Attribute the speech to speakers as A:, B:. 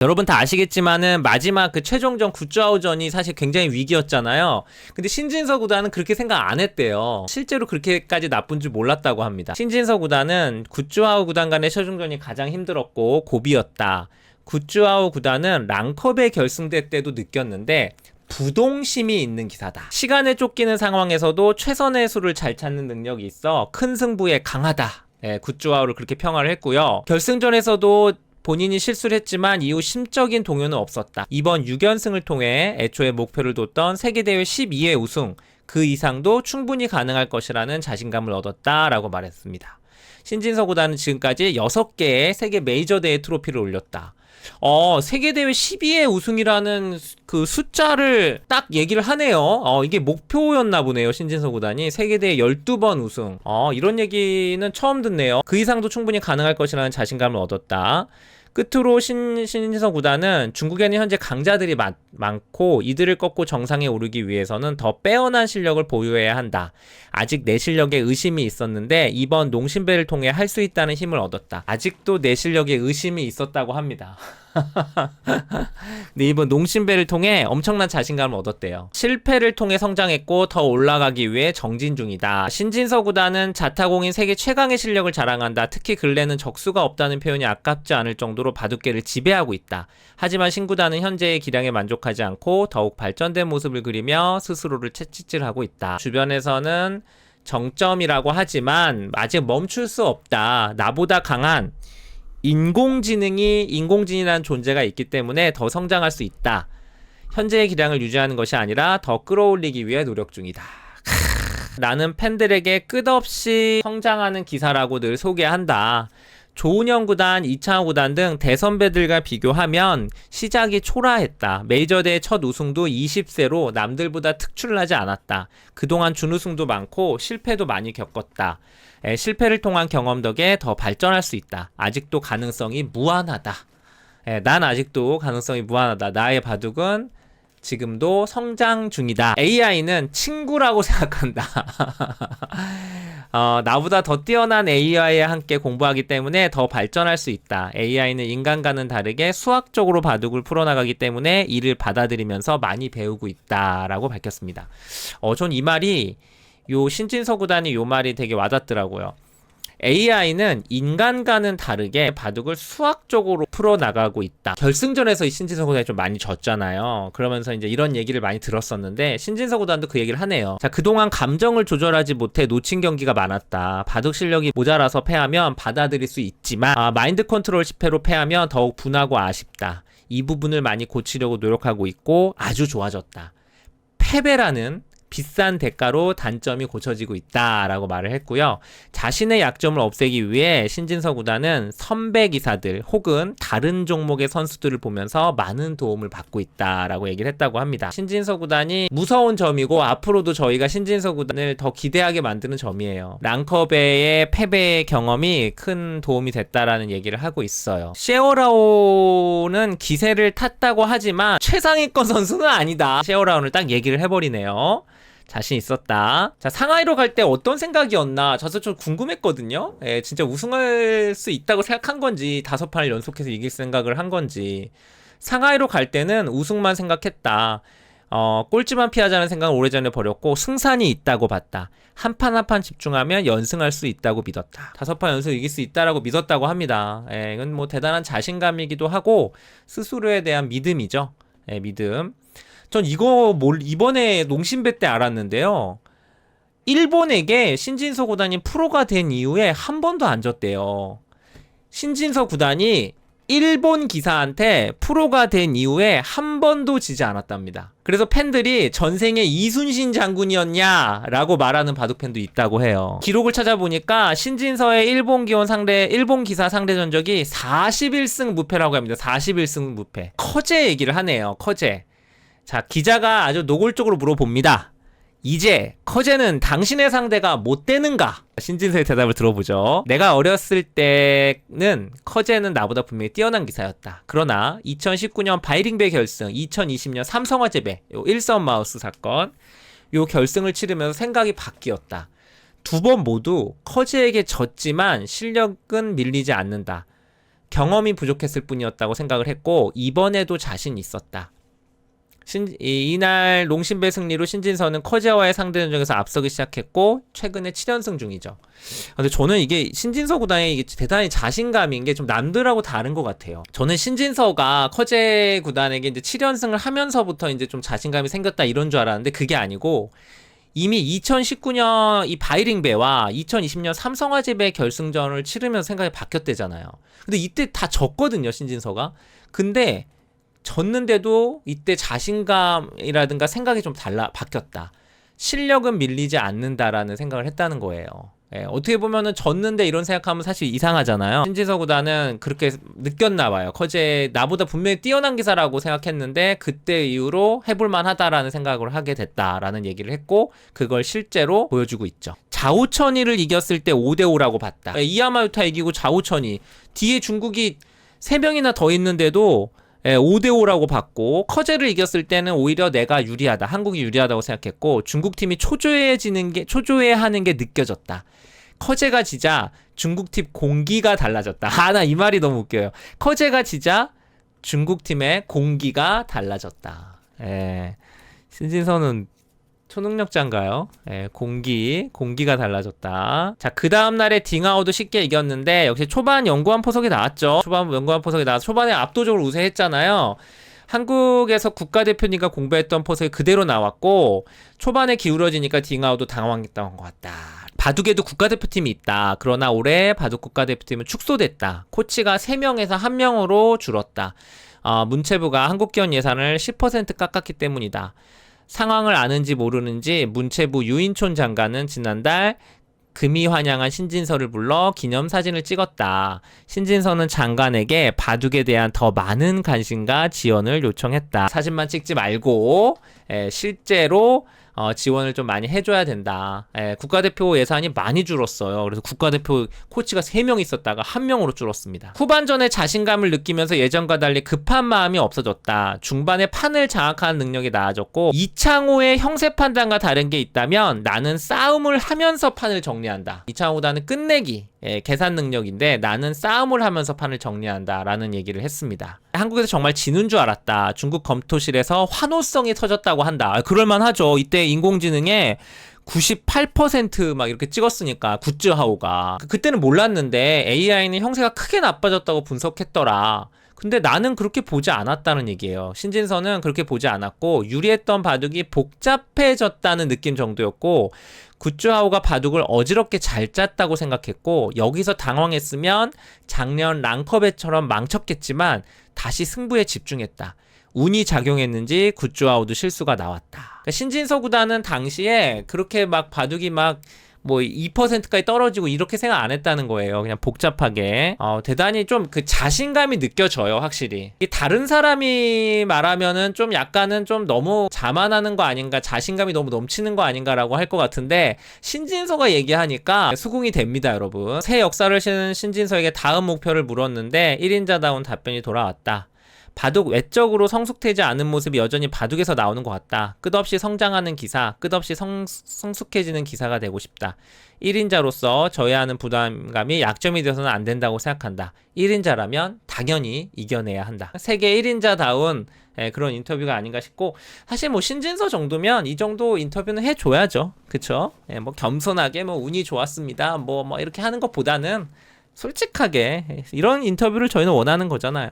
A: 여러분 다 아시겠지만은 마지막 그 최종전 굿즈아웃전이 사실 굉장히 위기였잖아요. 근데 신진서 구단은 그렇게 생각 안 했대요. 실제로 그렇게까지 나쁜 줄 몰랐다고 합니다. 신진서 구단은 굿즈아웃 구단 간의 최종전이 가장 힘들었고 고비였다. 굿즈아웃 구단은 랑컵의 결승대 때도 느꼈는데 부동심이 있는 기사다. 시간에 쫓기는 상황에서도 최선의 수를 잘 찾는 능력이 있어 큰 승부에 강하다. 굿즈아웃을 그렇게 평가를 했고요. 결승전에서도 본인이 실수를 했지만 이후 심적인 동요는 없었다. 이번 6연승을 통해 애초에 목표를 뒀던 세계대회 12회 우승, 그 이상도 충분히 가능할 것이라는 자신감을 얻었다라고 말했습니다. 신진서 구단은 지금까지 6개의 세계 메이저 대회 트로피를 올렸다. 세계대회 12회 우승이라는 그 숫자를 딱 얘기를 하네요. 이게 목표였나 보네요. 신진서 구단이 세계대회 12번 우승. 이런 얘기는 처음 듣네요. 그 이상도 충분히 가능할 것이라는 자신감을 얻었다. 끝으로 신진서 구단은 중국에는 현재 강자들이 많고 이들을 꺾고 정상에 오르기 위해서는 더 빼어난 실력을 보유해야 한다. 아직 내 실력에 의심이 있었는데 이번 농심배를 통해 할 수 있다는 힘을 얻었다. 아직도 내 실력에 의심이 있었다고 합니다. 근데 이번 농심배를 통해 엄청난 자신감을 얻었대요. 실패를 통해 성장했고 더 올라가기 위해 정진 중이다. 신진서 구단은 자타공인 세계 최강의 실력을 자랑한다. 특히 근래는 적수가 없다는 표현이 아깝지 않을 정도로 바둑계를 지배하고 있다. 하지만 신구단은 현재의 기량에 만족하지 않고 더욱 발전된 모습을 그리며 스스로를 채찍질하고 있다. 주변에서는 정점이라고 하지만 아직 멈출 수 없다. 나보다 강한 인공지능이라는 존재가 있기 때문에 더 성장할 수 있다. 현재의 기량을 유지하는 것이 아니라 더 끌어올리기 위해 노력 중이다. 나는 팬들에게 끝없이 성장하는 기사라고 늘 소개한다. 조은영 구단, 이창호 구단 등 대선배들과 비교하면 시작이 초라했다. 메이저대회 첫 우승도 20세로 남들보다 특출나지 않았다. 그동안 준우승도 많고 실패도 많이 겪었다. 실패를 통한 경험 덕에 더 발전할 수 있다. 아직도 가능성이 무한하다. 난 아직도 가능성이 무한하다. 나의 바둑은 지금도 성장 중이다. AI는 친구라고 생각한다. 나보다 더 뛰어난 AI와 함께 공부하기 때문에 더 발전할 수 있다. AI는 인간과는 다르게 수학적으로 바둑을 풀어나가기 때문에 이를 받아들이면서 많이 배우고 있다라고 밝혔습니다. 전 이 말이 신진서 구단이 요 말이 되게 와닿더라고요. AI는 인간과는 다르게 바둑을 수학적으로 풀어나가고 있다. 결승전에서 이 신진서 구단이 좀 많이 졌잖아요. 그러면서 이제 이런 얘기를 많이 들었었는데 신진서 구단도 그 얘기를 하네요. 자, 그동안 감정을 조절하지 못해 놓친 경기가 많았다. 바둑 실력이 모자라서 패하면 받아들일 수 있지만 마인드 컨트롤 실패로 패하면 더욱 분하고 아쉽다. 이 부분을 많이 고치려고 노력하고 있고 아주 좋아졌다. 패배라는 비싼 대가로 단점이 고쳐지고 있다라고 말을 했고요. 자신의 약점을 없애기 위해 신진서 구단은 선배 기사들 혹은 다른 종목의 선수들을 보면서 많은 도움을 받고 있다라고 얘기를 했다고 합니다. 신진서 구단이 무서운 점이고 앞으로도 저희가 신진서 구단을 더 기대하게 만드는 점이에요. 랑컵의 패배의 경험이 큰 도움이 됐다라는 얘기를 하고 있어요. 셰어라오는 기세를 탔다고 하지만 최상위권 선수는 아니다. 셰어라오를 딱 얘기를 해버리네요. 자신 있었다. 자, 상하이로 갈 때 어떤 생각이었나? 저도 좀 궁금했거든요. 진짜 우승할 수 있다고 생각한 건지 5판을 연속해서 이길 생각을 한 건지. 상하이로 갈 때는 우승만 생각했다. 꼴찌만 피하자는 생각을 오래전에 버렸고 승산이 있다고 봤다. 한 판 한 판 집중하면 연승할 수 있다고 믿었다. 5판 연속 이길 수 있다라고 믿었다고 합니다. 이건 뭐 대단한 자신감이기도 하고 스스로에 대한 믿음이죠. 믿음. 전 이번에 농심배 때 알았는데요. 일본에게 신진서 구단이 프로가 된 이후에 한 번도 안 졌대요. 신진서 구단이 일본 기사한테 프로가 된 이후에 한 번도 지지 않았답니다. 그래서 팬들이 전생에 이순신 장군이었냐 라고 말하는 바둑팬도 있다고 해요. 기록을 찾아보니까 신진서의 일본 기사 상대 전적이 41승 무패라고 합니다. 41승 무패. 커제 얘기를 하네요. 커제. 자, 기자가 아주 노골적으로 물어봅니다. 이제 커제는 당신의 상대가 못 되는가? 신진서의 대답을 들어보죠. 내가 어렸을 때는 커제는 나보다 분명히 뛰어난 기사였다. 그러나 2019년 바이링배 결승, 2020년 삼성화재배, 요 일선 마우스 사건, 요 결승을 치르면서 생각이 바뀌었다. 2번 모두 커제에게 졌지만 실력은 밀리지 않는다. 경험이 부족했을 뿐이었다고 생각을 했고 이번에도 자신 있었다. 이날 롱신배 승리로 신진서는 커제와의 상대전적에서 앞서기 시작했고 최근에 7연승 중이죠. 근데 저는 이게 신진서 구단의 이게 대단히 자신감인 게 좀 남들하고 다른 것 같아요. 저는 신진서가 커제 구단에게 이제 7연승을 하면서부터 이제 좀 자신감이 생겼다 이런 줄 알았는데 그게 아니고 이미 2019년 이 바이링배와 2020년 삼성화재배 결승전을 치르면서 생각이 바뀌었대잖아요. 근데 이때 다 졌거든요, 신진서가. 근데 졌는데도 이때 자신감이라든가 생각이 좀 바뀌었다. 실력은 밀리지 않는다라는 생각을 했다는 거예요. 예, 어떻게 보면은 졌는데 이런 생각하면 사실 이상하잖아요. 신진서 구단은 그렇게 느꼈나 봐요. 커제 나보다 분명히 뛰어난 기사라고 생각했는데 그때 이후로 해볼만 하다라는 생각을 하게 됐다라는 얘기를 했고 그걸 실제로 보여주고 있죠. 자오천이를 이겼을 때 5대5라고 봤다. 예, 이야마유타 이기고 자오천이 뒤에 중국이 3명이나 더 있는데도 5대5라고 봤고 커제를 이겼을 때는 오히려 내가 유리하다. 한국이 유리하다고 생각했고 중국팀이 초조해하는 게 느껴졌다. 커제가 지자 중국팀 공기가 달라졌다. 나 이 말이 너무 웃겨요. 커제가 지자 중국팀의 공기가 달라졌다. 신진서는 초능력자인가요? 공기가 달라졌다. 자, 그 다음날에 딩하오도 쉽게 이겼는데, 역시 초반 연구한 포석이 나왔죠. 초반에 압도적으로 우세했잖아요. 한국에서 국가대표님과 공부했던 포석이 그대로 나왔고, 초반에 기울어지니까 딩하오도 당황했던 것 같다. 바둑에도 국가대표팀이 있다. 그러나 올해 바둑 국가대표팀은 축소됐다. 코치가 3명에서 1명으로 줄었다. 문체부가 한국기원 예산을 10% 깎았기 때문이다. 상황을 아는지 모르는지 문체부 유인촌 장관은 지난달 금이 환영한 신진서를 불러 기념사진을 찍었다. 신진서는 장관에게 바둑에 대한 더 많은 관심과 지원을 요청했다. 사진만 찍지 말고 실제로 지원을 좀 많이 해줘야 된다. 국가대표 예산이 많이 줄었어요. 그래서 국가대표 코치가 3명 있었다가 1명으로 줄었습니다. 후반전에 자신감을 느끼면서 예전과 달리 급한 마음이 없어졌다. 중반에 판을 장악하는 능력이 나아졌고 이창호의 형세 판단과 다른 게 있다면 나는 싸움을 하면서 판을 정리한다. 이창호보다는 끝내기 계산 능력인데 나는 싸움을 하면서 판을 정리한다 라는 얘기를 했습니다. 한국에서 정말 지는 줄 알았다. 중국 검토실에서 환호성이 터졌다고 한다. 그럴만하죠. 이때 인공지능에 98% 이렇게 찍었으니까 굿즈하오가 그때는 몰랐는데 AI는 형세가 크게 나빠졌다고 분석했더라. 근데 나는 그렇게 보지 않았다는 얘기예요. 신진서는 그렇게 보지 않았고 유리했던 바둑이 복잡해졌다는 느낌 정도였고 굿즈하오가 바둑을 어지럽게 잘 짰다고 생각했고 여기서 당황했으면 작년 랑커베처럼 망쳤겠지만 다시 승부에 집중했다. 운이 작용했는지 굿즈하오도 실수가 나왔다. 그러니까 신진서 구단은 당시에 그렇게 바둑이 2%까지 떨어지고 이렇게 생각 안 했다는 거예요. 그냥 복잡하게. 대단히 좀 그 자신감이 느껴져요, 확실히. 다른 사람이 말하면은 좀 약간은 좀 너무 자만하는 거 아닌가, 자신감이 너무 넘치는 거 아닌가라고 할 것 같은데, 신진서가 얘기하니까 수긍이 됩니다, 여러분. 새 역사를 신은 신진서에게 다음 목표를 물었는데, 1인자다운 답변이 돌아왔다. 바둑 외적으로 성숙되지 않은 모습이 여전히 바둑에서 나오는 것 같다. 끝없이 성장하는 기사, 끝없이 성숙해지는 기사가 되고 싶다. 1인자로서 져야 하는 부담감이 약점이 되어서는 안 된다고 생각한다. 1인자라면 당연히 이겨내야 한다. 세계 1인자다운 그런 인터뷰가 아닌가 싶고 사실 신진서 정도면 이 정도 인터뷰는 해줘야죠. 그쵸? 겸손하게 운이 좋았습니다. 이렇게 하는 것보다는 솔직하게 이런 인터뷰를 저희는 원하는 거잖아요.